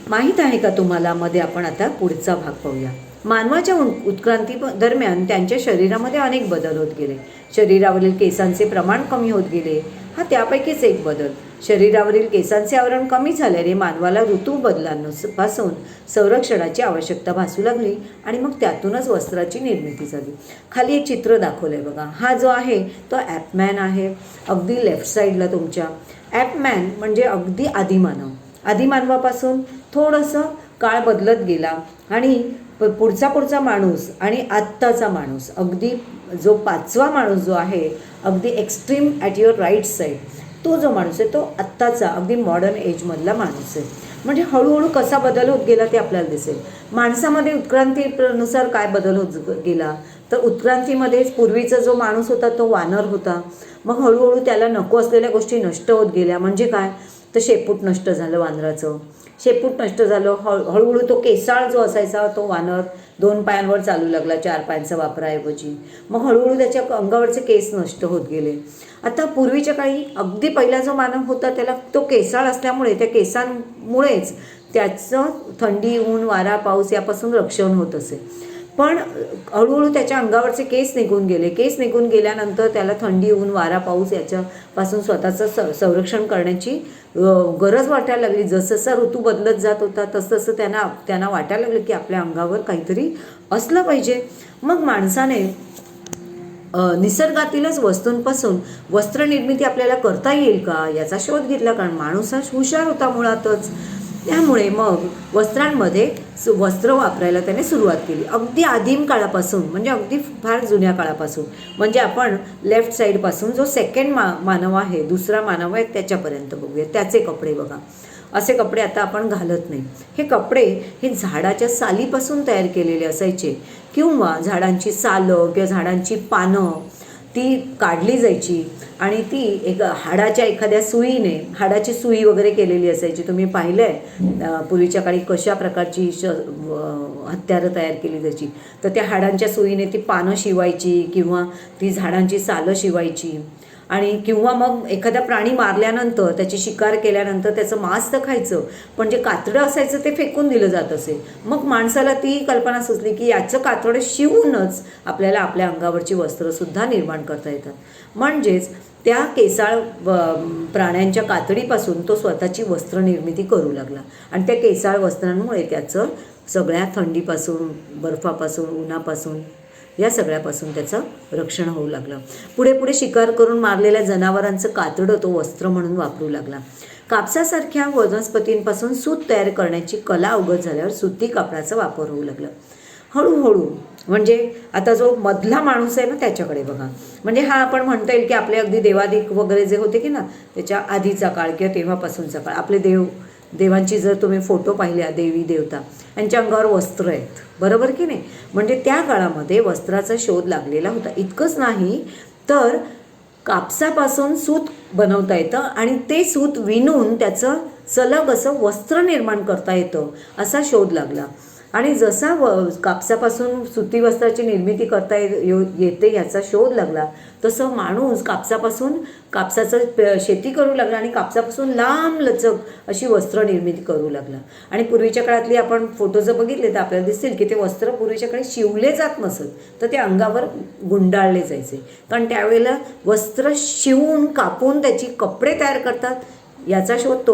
माहीत आहे का तुम्हाला, मध्ये आपण आता पुढचा भाग पाहूया. मानवाच्या उत्क्रांती दरम्यान त्यांच्या शरीरामध्ये अनेक बदल होत गेले. शरीरावरील केसांचे प्रमाण कमी होत गेले, हा त्यापैकीच एक बदल. शरीरावरील केसांचे आवरण कमी झाल्याने मानवाला ऋतू बदलांपासून संरक्षणाची आवश्यकता भासू लागली आणि मग त्यातूनच वस्त्राची निर्मिती झाली. खाली एक चित्र दाखवलं आहे बघा. हा जो आहे तो ॲपमॅन आहे, अगदी लेफ्ट साईडला तुमच्या. ॲपमॅन म्हणजे अगदी आदिमानव. आदिमानवापासून थोडंसं काळ बदलत गेला आणि पुढचा माणूस आणि आत्ताचा माणूस, अगदी जो 5वा माणूस जो आहे, अगदी extreme at your right side, तो जो माणूस आहे तो आत्ताचा अगदी मॉडर्न एजमधला माणूस आहे. म्हणजे हळूहळू कसा बदल होत गेला ते आपल्याला दिसेल. माणसामध्ये उत्क्रांतीनुसार काय बदल होत गेला तर उत्क्रांतीमध्ये पूर्वीचा जो माणूस होता तो वानर होता. मग हळूहळू त्याला नको असलेल्या गोष्टी नष्ट होत गेल्या. म्हणजे काय तर शेपूट नष्ट झालं वानराचं, शेपूट नष्ट झालं. हळूहळू तो केसाळ जो असायचा तो वानर 2 पायांवर चालू लागला 4 पायांचा वापराऐवजी. मग हळूहळू त्याच्या अंगावरचे केस नष्ट होत गेले. आता पूर्वीच्या काळी अगदी पहिला जो मानव होता त्याला तो केसाळ असल्यामुळे त्या केसांमुळेच त्याचं थंडी, ऊन, वारा, पाऊस यापासून रक्षण होत असे. पण हळूहळू त्याच्या अंगावरचे केस निघून गेले. केस निघून गेल्यानंतर त्याला थंडी, ऊन, वारा, पाऊस याच्यापासून स्वतःचं संरक्षण करण्याची गरज वाटायला लागली. जसजसा ऋतू बदलत जात होता तसतसं त्यांना वाटायला लागलं की आपल्या अंगावर काहीतरी असलं पाहिजे. मग माणसाने निसर्गातीलच वस्तूंपासून वस्त्रनिर्मिती आपल्याला करता येईल का याचा शोध घेतला, कारण माणूस हा हुशार होता मुळातच. त्यामुळे मग वस्त्रांमध्ये वस्त्र वापरायला त्याने सुरुवात केली. अगदी आदिम काळापासून, म्हणजे अगदी फार जुन्या काळापासून, म्हणजे आपण लेफ्ट साईडपासून जो सेकंड मानव आहे, दुसरा मानव आहे त्याच्यापर्यंत बघूया. त्याचे कपडे बघा. असे कपडे आता आपण घालत नाही. हे कपडे हे झाडाच्या सालीपासून तयार केलेले असायचे किंवा झाडांची सालं किंवा झाडांची पानं ती काढली जायची आणि ती एक हाडाच्या एखाद्या सुईने, हाडाची सुई वगैरे केलेली असायची. तुम्ही पाहिलं आहे पूर्वीच्या काळी कशा प्रकारची हत्यारं तयार केली जायची. तर त्या हाडांच्या सुईने ती पानं शिवायची किंवा ती झाडांची सालं शिवायची. आणि किंवा मग एखादा प्राणी मारल्यानंतर, त्याची शिकार केल्यानंतर त्याचं मांस तर खायचं, पण जे कातडं असायचं ते फेकून दिलं जात असे. मग माणसाला ती कल्पना सुचली की याचं कातडं शिवूनच आपल्याला आपल्या अंगावरची वस्त्रंसुद्धा निर्माण करता येतात. म्हणजेच त्या केसाळ प्राण्यांच्या कातडीपासून तो स्वतःची वस्त्रनिर्मिती करू लागला आणि त्या केसाळ वस्त्रांमुळे त्याचं सगळ्या थंडीपासून, बर्फापासून, उन्हापासून, या सगळ्यापासून त्याचं रक्षण होऊ लागलं. पुढे पुढे शिकार करून मारलेल्या जनावरांचं कातडं तो वस्त्र म्हणून वापरू लागला. कापसासारख्या वनस्पतींपासून सूत तयार करण्याची कला अवगत झाल्यावर सुती कापडाचा वापर होऊ लागला. हळूहळू म्हणजे आता जो मधला माणूस आहे ना त्याच्याकडे बघा, म्हणजे हा आपण म्हणता येईल की आपले अगदी देवादिक वगैरे जे होते की ना त्याच्या आधीचा काळ किंवा तेव्हापासूनचा काळ. आपले देवांची जर तुम्ही फोटो पाहिल्या, देवी देवता यांच्या अंगावर वस्त्र आहेत, बरोबर की नाही. म्हणजे त्या काळामध्ये वस्त्राचा शोध लागलेला होता. इतकंच नाही तर कापसापासून सूत बनवता येतं आणि ते सूत विणून त्याचं सलग असं वस्त्र निर्माण करता येतं असा शोध लागला. आणि जसा कापसापासून सुती वस्त्राची निर्मिती करता येते ह्याचा शोध लागला, तसं माणूस कापसाचं शेती करू लागला आणि कापसापासून लांब लचक अशी वस्त्र निर्मिती करू लागला. आणि पूर्वीच्या काळातली आपण फोटो जर बघितले तर आपल्याला दिसतील की ते वस्त्र पूर्वीच्या काळी शिवले जात नसत, तर ते अंगावर गुंडाळले जायचे. कारण त्यावेळेला वस्त्र शिवून कापून त्याची कपडे तयार करतात याचा शोध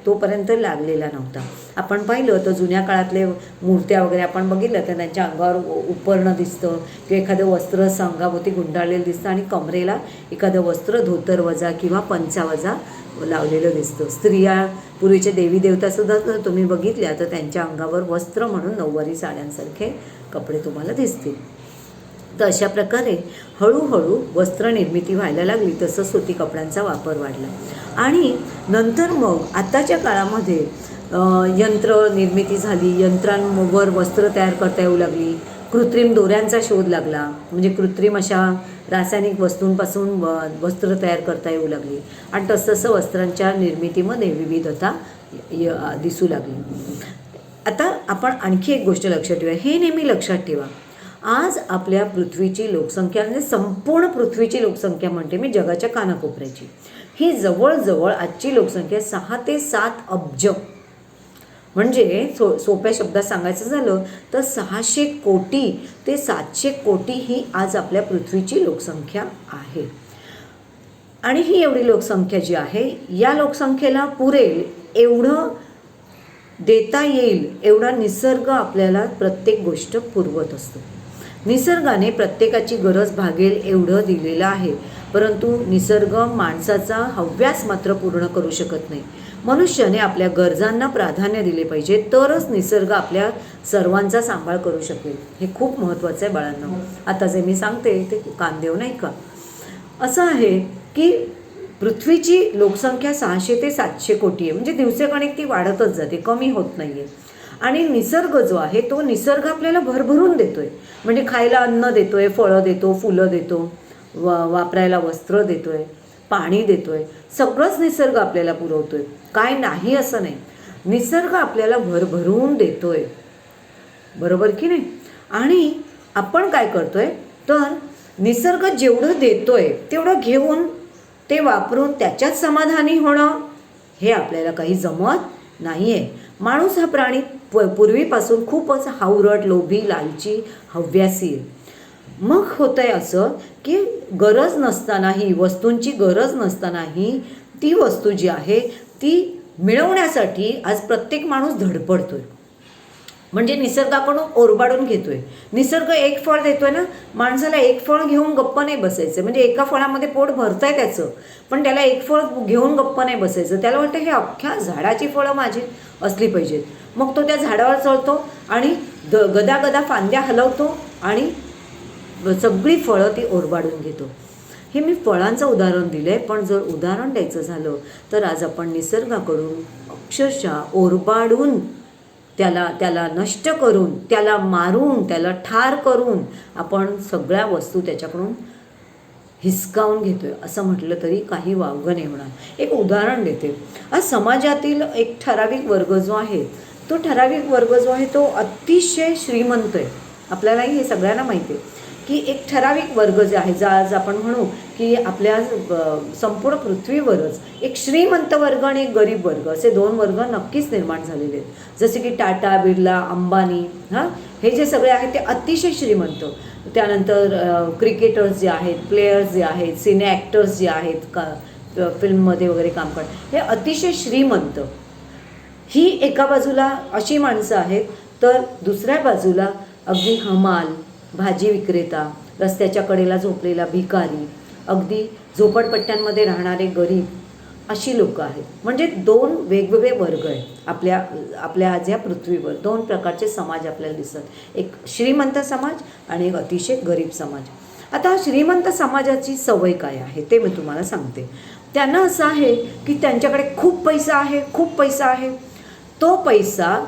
तोपर्यंत लागलेला नव्हता. आपण पाहिलं तर जुन्या काळातले मूर्त्या वगैरे आपण बघितलं तर त्यांच्या अंगावर उपरणं दिसतं किंवा एखादं वस्त्र अंगाभोवती गुंडाळलेलं दिसतं आणि कमरेला एखादं वस्त्र धोतर वजा किंवा पंचा वजा लावलेलं दिसतं. स्त्रिया, पूर्वीचे देवी देवतासुद्धा जर तुम्ही बघितल्या तर त्यांच्या अंगावर वस्त्र म्हणून नऊवारी साड्यांसारखे कपडे तुम्हाला दिसतील. तर अशा प्रकारे हळूहळू वस्त्रनिर्मिती व्हायला लागली, तसं सुती कपड्यांचा वापर वाढला. आणि नंतर मग आताच्या काळामध्ये यंत्र निर्मिती झाली, यंत्रांवर वस्त्र तयार करता येऊ लागली. कृत्रिम दोऱ्यांचा शोध लागला, म्हणजे कृत्रिम अशा रासायनिक वस्तूंपासून वस्त्र तयार करता येऊ लागली आणि तसतसं वस्त्रांच्या निर्मितीमध्ये विविधता दिसू लागली. आता आपण आणखी एक गोष्ट लक्षात ठेवूया, हे नेहमी लक्षात ठेवा. आज आपल्या पृथ्वीची लोकसंख्या, म्हणजे संपूर्ण पृथ्वीची लोकसंख्या म्हणते मी, जगाच्या कानाकोपऱ्याची, ही जवळजवळ आजची लोकसंख्या 6 ते 7 अब्ज. म्हणजे सोप्या शब्दात सांगायचं झालं तर 600 कोटी ते 700 कोटी ही आज आपल्या पृथ्वीची लोकसंख्या आहे. आणि ही एवढी लोकसंख्या जी आहे, या लोकसंख्येला पुरेल एवढं देता येईल एवढा निसर्ग आपल्याला प्रत्येक गोष्ट पुरवत असतो. निसर्गाने प्रत्येकाची गरज भागेल एवढं दिलेलं आहे, परंतु निसर्ग माणसाचा हव्यास मात्र पूर्ण करू शकत नाही. मनुष्याने आपल्या गरजांना प्राधान्य दिले पाहिजे, तरच निसर्ग आपल्या सर्वांचा सांभाळ करू शकेल. हे खूप महत्त्वाचं आहे बाळांनो. आता जे मी सांगते ते कान देऊ नाही का. असं आहे की पृथ्वीची लोकसंख्या 600 ते 700 कोटी आहे, म्हणजे दिवसेगणिक ती वाढतच जाते, कमी होत नाही आहे. आणि निसर्ग जो आहे तो निसर्ग आपल्याला भरभरून देतोय, म्हणजे खायला अन्न देतोय, फळं देतो, फुलं देतो, वापरायला वस्त्र देतोय, पाणी देतोय, सगळंच निसर्ग आपल्याला पुरवतोय. काय नाही असं नाही, निसर्ग आपल्याला भरभरून देतोय, बरोबर की नाही. आणि आपण काय करतोय तर निसर्ग जेवढं देतोय तेवढं घेऊन ते वापरून त्याच्यात समाधानी होणं हे आपल्याला काही जमत नाही आहे. माणूस हा प्राणी पूर्वीपासून खूपच हावरट, लोभी, लालची, हव्यासी आहे. मग होतं आहे असं की गरज नसतानाही, वस्तूंची गरज नसतानाही ती वस्तू जी आहे ती मिळवण्यासाठी आज प्रत्येक माणूस धडपडतोय, म्हणजे निसर्गाकडून ओरबाडून घेतोय. निसर्ग एक फळ देतोय ना, माणसाला एक फळ घेऊन गप्प नाही बसायचं, म्हणजे एका फळामध्ये पोट भरतंय त्याचं, पण त्याला एक फळ घेऊन गप्प नाही बसायचं. त्याला वाटतं हे अख्ख्या झाडाची फळं माझी असली पाहिजेत. मग तो त्या झाडावर चढतो आणि गदा फांद्या हलवतो आणि सगळी फळं ती ओरबाडून घेतो. हे मी फळांचं उदाहरण दिलं आहे, पण जर उदाहरण द्यायचं झालं तर आज आपण निसर्गाकडून अक्षरशः ओरबाडून त्याला नष्ट करून, त्याला मारून, त्याला ठार करून आपण सगळ्या वस्तू त्याच्याकडून हिसकावून घेतोय असं म्हटलं तरी काही वावगं नाही होणार. एक उदाहरण देते. आज समाजातील एक ठराविक वर्ग जो आहे, तो ठराविक वर्ग जो आहे तो अतिशय श्रीमंत आहे. आपल्यालाही हे सगळ्यांना माहिती आहे की एक ठराविक वर्ग जे आहे, आज आपण म्हणू की आपल्या संपूर्ण पृथ्वीवरच एक श्रीमंत वर्ग आणि एक गरीब वर्ग असे दोन वर्ग नक्कीच निर्माण झालेले आहेत. जसे की टाटा, बिर्ला, अंबानी, हे जे सगळे आहेत ते अतिशय श्रीमंत. त्यानंतर क्रिकेटर्स जे आहेत, प्लेयर्स जे आहेत, सिने ॲक्टर्स जे आहेत, फिल्ममध्ये वगैरे काम करतात, हे अतिशय श्रीमंत. ही एका बाजूला अशी माणसं आहेत, तर दुसऱ्या बाजूला अगदी हमाल, भाजी विक्रेता, रस्त्याच्या कडेला झोपलेला भिकारी, अगदी झोपडपट्ट्यांमध्ये राहणारे गरीब, अशी लोकं आहेत. म्हणजे दोन वेगवेगळे वर्ग आहेत आपल्या आज या पृथ्वीवर. दोन प्रकारचे समाज आपल्याला दिसतात, एक श्रीमंत समाज आणि एक अतिशय गरीब समाज. आता श्रीमंत समाजाची सवय काय आहे ते मी तुम्हाला सांगते. त्यांना असं आहे की त्यांच्याकडे खूप पैसा आहे. तो पैसा,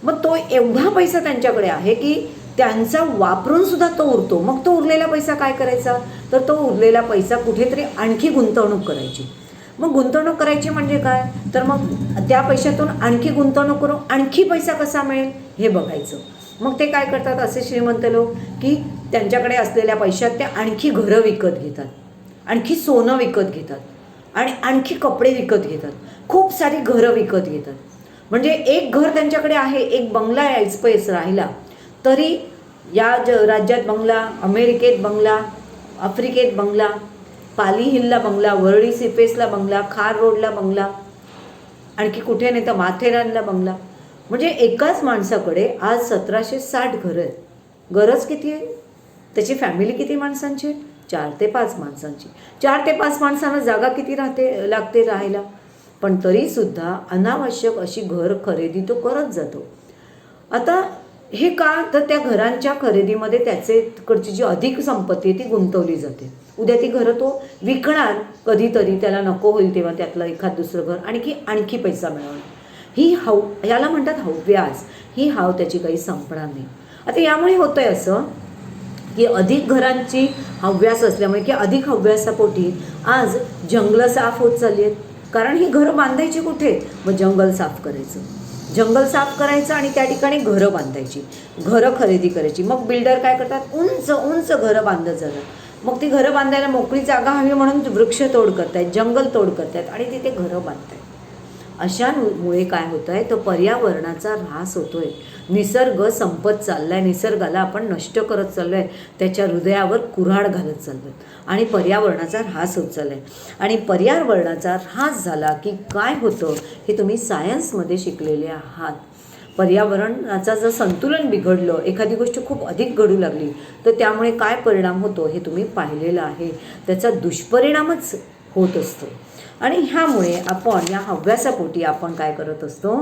मग तो एवढा पैसा त्यांच्याकडे आहे की त्यांचा वापरून सुद्धा तो उरतो. मग तो उरलेला पैसा काय करायचा, तर तो उरलेला पैसा कुठेतरी आणखी गुंतवणूक करायची. मग गुंतवणूक करायची म्हणजे काय, तर मग त्या पैशातून आणखी गुंतवणूक करून आणखी पैसा कसा मिळेल हे बघायचं. मग ते काय करतात असे श्रीमंत लोक, की त्यांच्याकडे असलेल्या पैशात ते आणखी घरं विकत घेतात, आणखी सोनं विकत घेतात आणि आणखी कपडे विकत घेतात, खूप सारी घरं विकत घेतात. म्हणजे एक घर त्यांच्याकडे आहे, एक बंगला ऐसपैस राहिला तरी या राज्यात बंगला, अमेरिकेत बंगला, आफ्रिकेत बंगला, पाली हिलला बंगला, वरळी सिपेसला बंगला, खार रोडला बंगला, आणखी कुठे नाही तर माथेरानला बंगला. म्हणजे एकाच माणसाकडे आज 1760 घरं आहेत. गरज किती आहे, त्याची फॅमिली किती माणसांची, 4 ते 5 माणसांची. 4 ते 5 माणसांना जागा किती लागते राहायला, पण तरीसुद्धा अनावश्यक अशी घर खरेदी तो करत जातो. आता हे का, तर त्या घरांच्या खरेदीमध्ये त्याच्याकडची जी अधिक संपत्ती आहे ती गुंतवली जाते. उद्या ती घरं तो विकणार कधीतरी, त्याला नको होईल तेव्हा त्यातलं एखाद दुसरं घर आणखी पैसा मिळवणार. ही याला म्हणतात हव्यास. ही हाव त्याची काही संपणार नाही. आता यामुळे होतंय असं की अधिक घरांची हव्यास असल्यामुळे की अधिक हव्यासापोटी आज जंगलं साफ होत चालली आहेत. कारण ही घरं बांधायची कुठे, मग जंगल साफ करायचं आणि त्या ठिकाणी घरं बांधायची, घरं खरेदी करायची. मग बिल्डर काय करतात, उंच उंच घरं बांधत जातात. मग ती घरं बांधायला मोकळी जागा हवी म्हणून वृक्ष तोड करतायत, जंगल तोड करतायत आणि तिथे घरं बांधतायत. अशामुळे काय होत आहे, तर पर्यावरणाचा ऱ्हास होतोय. निसर्ग संपत चाललाय, निसर्गाला आपण नष्ट करत चाललोय, त्याच्या हृदयावर कुऱ्हाड घालत चाललोय आणि पर्यावरणाचा ऱ्हास होत चाललाय. आणि पर्यावरणाचा ऱ्हास झाला की काय होतं हे तुम्ही सायन्समध्ये शिकलेले आहात. पर्यावरणाचं जर संतुलन बिघडलं, एखादी गोष्ट खूप अधिक घडू लागली तर त्यामुळे काय परिणाम होतो हे तुम्ही पाहिलेलं आहे. त्याचा दुष्परिणामच होत असतो. आणि ह्यामुळे आपण या हव्यासापोटी आपण काय करत असतो,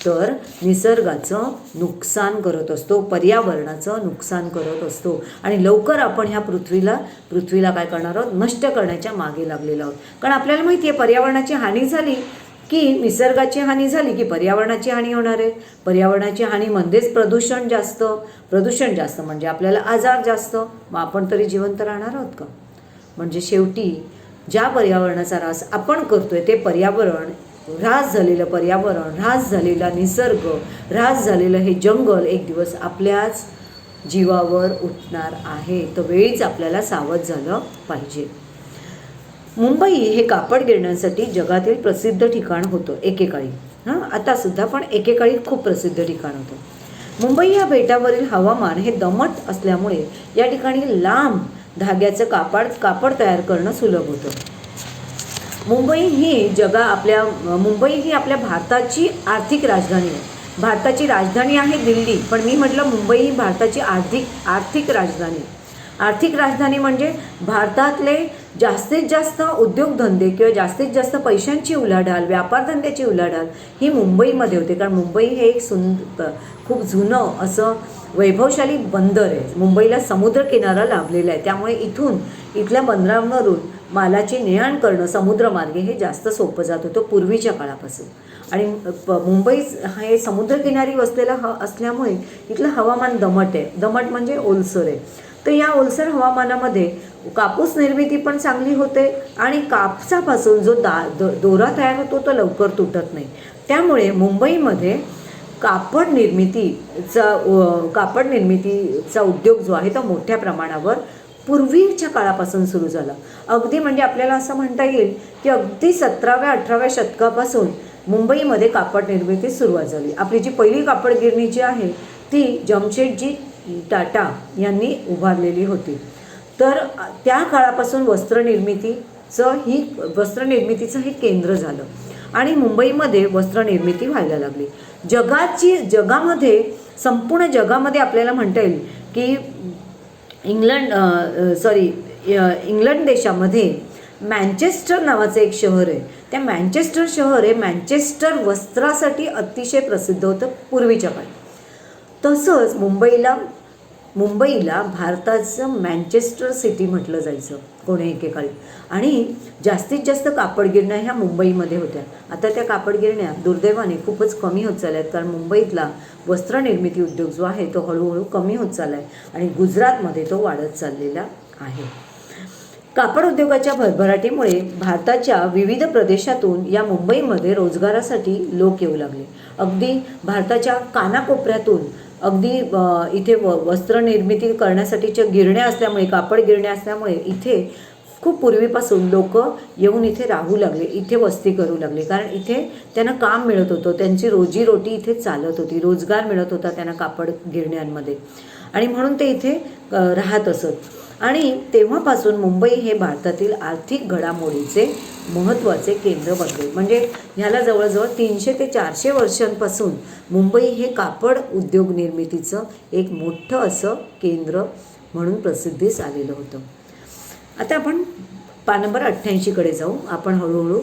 तर निसर्गाचं नुकसान करत असतो, पर्यावरणाचं नुकसान करत असतो आणि लवकर आपण ह्या पृथ्वीला काय करणार आहोत, नष्ट करण्याच्या मागे लागलेलो आहोत. कारण आपल्याला माहिती आहे पर्यावरणाची हानी झाली की निसर्गाची हानी झाली की पर्यावरणाची हानी होणार आहे. पर्यावरणाची हानी म्हणजेच प्रदूषण जास्त म्हणजे आपल्याला आजार जास्त. मग आपण तरी जिवंत राहणार आहोत का. म्हणजे शेवटी ज्या पर्यावरणाचा ऱ्हास आपण करतोय ते पर्यावरण, ऱ्हास झालेलं पर्यावरण, ऱ्हास झालेला निसर्ग, ऱ्हास झालेलं हे जंगल एक दिवस आपल्याच जीवावर उठणार आहे. तर वेळीच आपल्याला सावध झालं पाहिजे. मुंबई हे कापड गिरण्यांसाठी जगातील प्रसिद्ध ठिकाण होतं एकेकाळी. आतासुद्धा, पण एकेकाळी खूप प्रसिद्ध ठिकाण होतं. मुंबई या बेटावरील हवामान हे दमट असल्यामुळे या ठिकाणी लांब धाग्याचं कापड तयार करणं सुलभ होतं. मुंबई ही आपल्या भारताची आर्थिक राजधानी आहे. भारताची राजधानी आहे दिल्ली, पण मी म्हटलं मुंबई ही भारताची आर्थिक राजधानी. आर्थिक राजधानी म्हणजे भारतातले जास्तीत जास्त उद्योगधंदे किंवा जास्तीत जास्त पैशांची उलाढाल, व्यापारधंद्याची उलाढाल ही मुंबईमध्ये होते. कारण मुंबई हे एक खूप जुनं असं वैभवशाली बंदर आहे. मुंबईला समुद्रकिनारा लाभलेला आहे, त्यामुळे इथल्या बंदरांवरून मालाची ने-आण करणं समुद्रमार्गे हे जास्त सोपं जात होतं पूर्वीच्या काळापासून. आणि मुंबई हे समुद्रकिनारी वसलेलं असल्यामुळे इथलं हवामान दमट आहे. दमट म्हणजे ओलसर आहे. तर या ओलसर हवामानामध्ये कापूस निर्मिती पण चांगली होते आणि कापसापासून जो दोरा तयार होतो तो लवकर तुटत नाही. त्यामुळे मुंबईमध्ये कापड निर्मितीचा उद्योग जो आहे तो मोठ्या प्रमाणावर पूर्वीच्या काळापासून सुरू झाला. अगदी म्हणजे आपल्याला असं म्हणता येईल की अगदी 17व्या-18व्या शतकापासून मुंबईमध्ये कापड निर्मिती सुरुवात झाली. आपली जी पहिली कापड गिरणी जी आहे ती जमशेदजी टाटा यांनी उभारलेली होती. तर त्या काळापासून वस्त्रनिर्मितीचं हे केंद्र झालं आणि मुंबईमध्ये वस्त्रनिर्मिती व्हायला लागली. जगामध्ये संपूर्ण जगामध्ये आपल्याला म्हणता येईल की इंग्लंड देशामध्ये मँचेस्टर नावाचं एक शहर आहे. त्या मँचेस्टर शहर हे मँचेस्टर वस्त्रासाठी अतिशय प्रसिद्ध होतं पूर्वीच्या काळी. तसंच मुंबईला भारताचं मँचेस्टर सिटी म्हटलं जायचं कोणी एकेकाळी. आणि जास्तीत जास्त कापड गिरण्या ह्या मुंबईमध्ये होत्या. आता त्या कापड गिरण्या दुर्दैवाने खूपच कमी होत चालल्या आहेत, कारण मुंबईतला वस्त्रनिर्मिती उद्योग जो आहे तो हळूहळू कमी होत चालला आहे आणि गुजरातमध्ये तो वाढत चाललेला आहे. कापड उद्योगाच्या भरभराटीमुळे भारताच्या विविध प्रदेशातून या मुंबईमध्ये रोजगारासाठी लोक येऊ लागले. अगदी भारताच्या कानाकोपऱ्यातून अगदी इथे वस्त्रनिर्मिती करण्यासाठीच्या गिरण्या असल्यामुळे, कापड गिरण्या असल्यामुळे इथे खूप पूर्वीपासून लोक येऊन इथे राहू लागले, इथे वस्ती करू लागले. कारण इथे त्यांना काम मिळत होतं, त्यांची रोजीरोटी इथे चालत होती, रोजगार मिळत होता त्यांना कापड गिरण्यांमध्ये आणि म्हणून ते इथे राहत असत. आणि तेव्हापासून मुंबई हे भारतातील आर्थिक घडामोडीचे महत्त्वाचे केंद्र बनले. म्हणजे ह्याला जवळजवळ 300 ते 400 वर्षांपासून मुंबई हे कापड उद्योग निर्मितीचं एक मोठं असं केंद्र म्हणून प्रसिद्धीस आलेलं होतं. आता आपण पान नंबर 88कडे जाऊ. आपण हळूहळू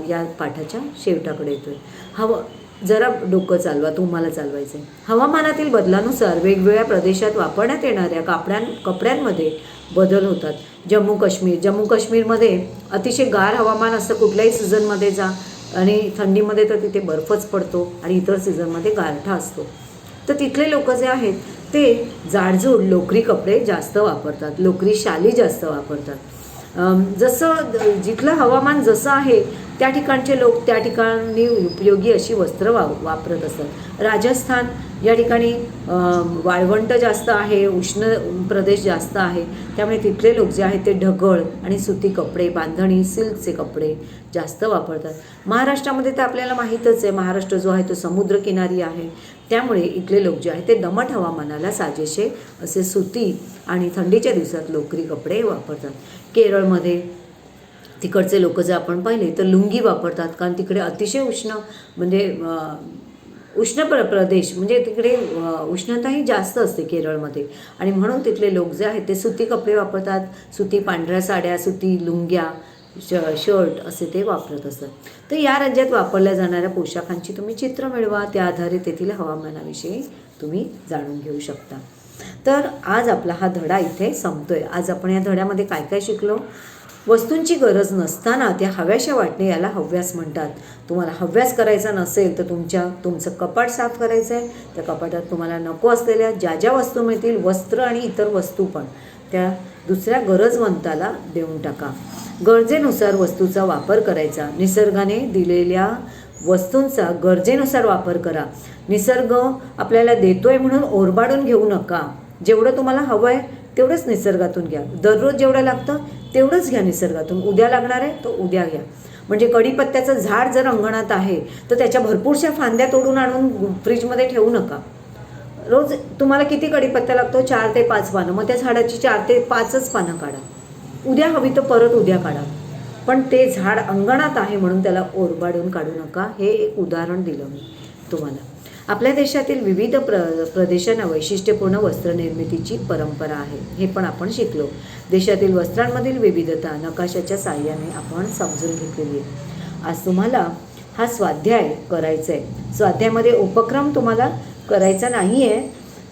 या पाठाच्या शेवटाकडे येतोय. जरा डोकं चालवा, तुम्हाला चालवायचं आहे. हवामानातील बदलानुसार वेगवेगळ्या प्रदेशात वापरण्यात येणाऱ्या कपड्यांमध्ये बदल होतात. जम्मू काश्मीरमध्ये अतिशय गार हवामान असतं. कुठल्याही सीझनमध्ये जा आणि थंडीमध्ये तर तिथे बर्फच पडतो आणि इतर सीझनमध्ये गारठा असतो. तर तिथले लोक जे आहेत ते जाडजूड लोकरी कपडे जास्त वापरतात, लोकरी शाली जास्त वापरतात. जसं जिथलं हवामान जसं आहे त्या ठिकाणचे लोक त्या ठिकाणी उपयोगी अशी वस्त्र वापरत असतात. राजस्थान या ठिकाणी वाळवंट जास्त आहे, उष्ण प्रदेश जास्त आहे, त्यामुळे तिथले लोक जे आहेत ते ढगळ आणि सुती कपडे, बांधणी, सिल्कचे कपडे जास्त वापरतात. महाराष्ट्रामध्ये तर आपल्याला माहीतच आहे, महाराष्ट्र जो आहे तो समुद्रकिनारी आहे, त्यामुळे इथले लोक जे आहेत ते दमट हवामानाला साजेसे असे सुती आणि थंडीच्या दिवसात लोकरी कपडे वापरतात. केरळमध्ये तिकडचे लोक जर आपण पाहिले तर लुंगी वापरतात, कारण तिकडे अतिशय उष्ण प्रदेश, म्हणजे तिकडे उष्णताही जास्त असते केरळमध्ये आणि म्हणून तिथले लोक जे आहेत ते सुती कपडे वापरतात. सुती पांढऱ्या साड्या, सुती लुंग्या, शर्ट असे ते वापरत असतात. तर या राज्यात वापरल्या जाणाऱ्या पोशाखांची तुम्ही चित्र मिळवा, त्या आधारे तेथील हवामानाविषयी तुम्ही जाणून घेऊ शकता. तर आज आपला हा धडा इथे संपतोय. आज आपण या धड्यामध्ये काय काय शिकलो? वस्तूंची गरज नसताना त्या हव्याशा वाटणे याला हव्यास म्हणतात. तुम्हाला हव्यास करायचा नसेल तर तुमचं कपाट साफ करायचं आहे. त्या कपाटात तुम्हाला नको असलेल्या ज्या वस्तू मिळतील, वस्त्र आणि इतर वस्तू पण, त्या दुसऱ्या गरजवंताला देऊन टाका. गरजेनुसार वस्तूचा वापर करायचा. निसर्गाने दिलेल्या वस्तूंचा गरजेनुसार वापर करा. निसर्ग आपल्याला देतोय म्हणून ओरबाडून घेऊ नका. जेवढं तुम्हाला हवं आहे तेवढंच निसर्गातून घ्या. दररोज जेवढं लागतं तेवढंच घ्या निसर्गातून. उद्या लागणार आहे तो उद्या घ्या. म्हणजे कढीपत्त्याचं झाड जर अंगणात आहे तर त्याच्या भरपूरशा फांद्या तोडून आणून फ्रीजमध्ये ठेवू नका. रोज तुम्हाला किती कढीपत्ता लागतो? 4 ते 5 पानं. मग त्या झाडाची 4 ते 5च पानं काढा. उद्या हवी तर परत उद्या काढा. पण ते झाड अंगणात आहे म्हणून त्याला ओरबाडून काढू नका. हे एक उदाहरण दिलं मी तुम्हाला. आपल्या देशातील विविध प्रदेशांना वैशिष्ट्यपूर्ण वस्त्रनिर्मितीची परंपरा आहे, हे पण आपण शिकलो. देशातील वस्त्रांमधील विविधता नकाशाच्या साहाय्याने आपण समजून घेतलेली आहे. आज तुम्हाला हा स्वाध्याय करायचा आहे. स्वाध्यायामध्ये उपक्रम तुम्हाला करायचा नाही आहे.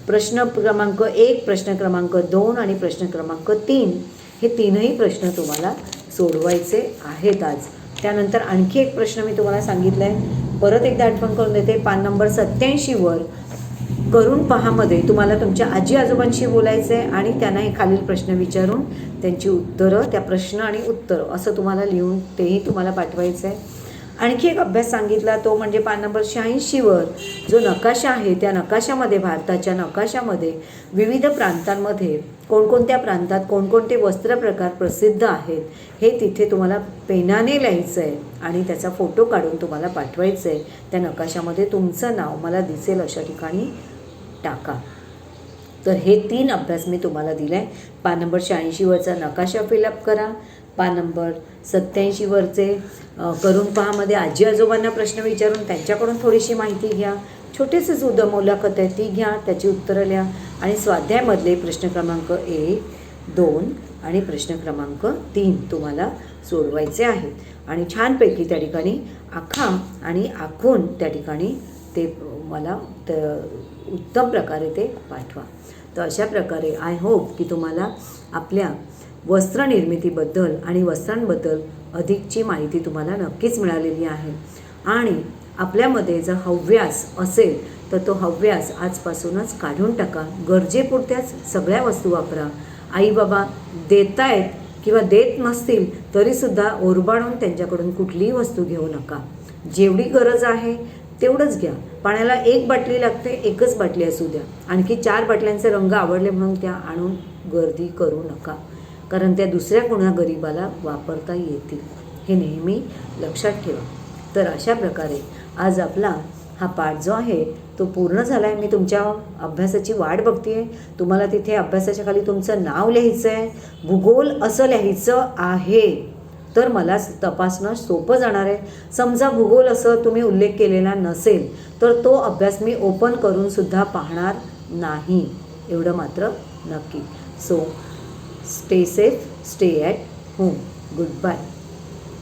प्रश्न क्रमांक 1, प्रश्न क्रमांक 2 आणि प्रश्न क्रमांक 3 हे तीनही प्रश्न तुम्हाला सोडवायचे आहेत आज. त्यानंतर आणखी एक प्रश्न मी तुम्हाला सांगितला आहे, परत एकदा आठवण करून देते. पान नंबर 87वर करून पहामध्ये तुम्हाला तुमच्या आजी आजोबांशी बोलायचं आहे आणि त्यांना हे खालील प्रश्न विचारून त्यांची उत्तरं, त्या प्रश्न आणि उत्तरं असं तुम्हाला लिहून तेही तुम्हाला पाठवायचं आहे. आणखी एक अभ्यास सांगितला तो म्हणजे पान नंबर 86वर जो नकाशा आहे त्या नकाशामध्ये, भारताच्या नकाशामध्ये विविध प्रांतांमध्ये कोणकोणत्या प्रांतात कोणकोणते वस्त्रप्रकार प्रसिद्ध आहेत हे तिथे तुम्हाला पेनाने लिहायचं आहे आणि त्याचा फोटो काढून तुम्हाला पाठवायचं आहे. त्या नकाशामध्ये तुमचं नाव मला दिसेल अशा ठिकाणी टाका. तर हे 3 अभ्यास मी तुम्हाला दिला आहे. पान नंबर 86वरचा नकाशा फिलअप करा. पान नंबर 87वरचे करून पहामध्ये आजी आजोबांना प्रश्न विचारून त्यांच्याकडून थोडीशी माहिती घ्या. छोटेसेच मुलाखत आहे ती घ्या, त्याची उत्तरं लिहा आणि स्वाध्यायामधले प्रश्न क्रमांक 1, 2 आणि प्रश्न क्रमांक 3 तुम्हाला सोडवायचे आहेत आणि छानपैकी त्या ठिकाणी आखा आणि आखून त्या ठिकाणी ते मला उत्तम प्रकारे ते पाठवा. तर अशा प्रकारे आय होप की तुम्हाला आपल्या वस्त्रनिर्मितीबद्दल आणि वस्त्रांबद्दल अधिकची माहिती तुम्हाला नक्कीच मिळालेली आहे. आणि आपल्यामध्ये जर हव्यास असेल तर तो हव्यास आजपासूनच काढून टाका. गरजेपुरत्याच सगळ्या वस्तू वापरा. आई बाबा देतायत किंवा देत नसतील तरीसुद्धा ओरबाडून त्यांच्याकडून कुठलीही वस्तू घेऊ नका. जेवढी गरज आहे तेवढंच घ्या. पाण्याला 1 बाटली लागते, 1च बाटली असू द्या. आणखी 4 बाटल्यांचे रंग आवडले म्हणून त्या आणून गर्दी करू नका, कारण त्या दुसऱ्या कोणा गरीबाला वापरता येतील. हे नेहमी लक्षात ठेवा. तर अशा प्रकारे आज आपला हा पाठ जो आहे तो पूर्ण झाला आहे. मी तुमच्या अभ्यासाची वाट बघते आहे. तुम्हाला तिथे अभ्यासाच्या खाली तुमचं नाव लिहायचं आहे, भूगोल असं लिहायचं आहे, तर मला तपासणं सोपं जाणार आहे. समजा भूगोल असं तुम्ही उल्लेख केलेला नसेल तर तो अभ्यास मी ओपन करूनसुद्धा पाहणार नाही, एवढं मात्र नक्की. So stay safe, stay at home. Good bye.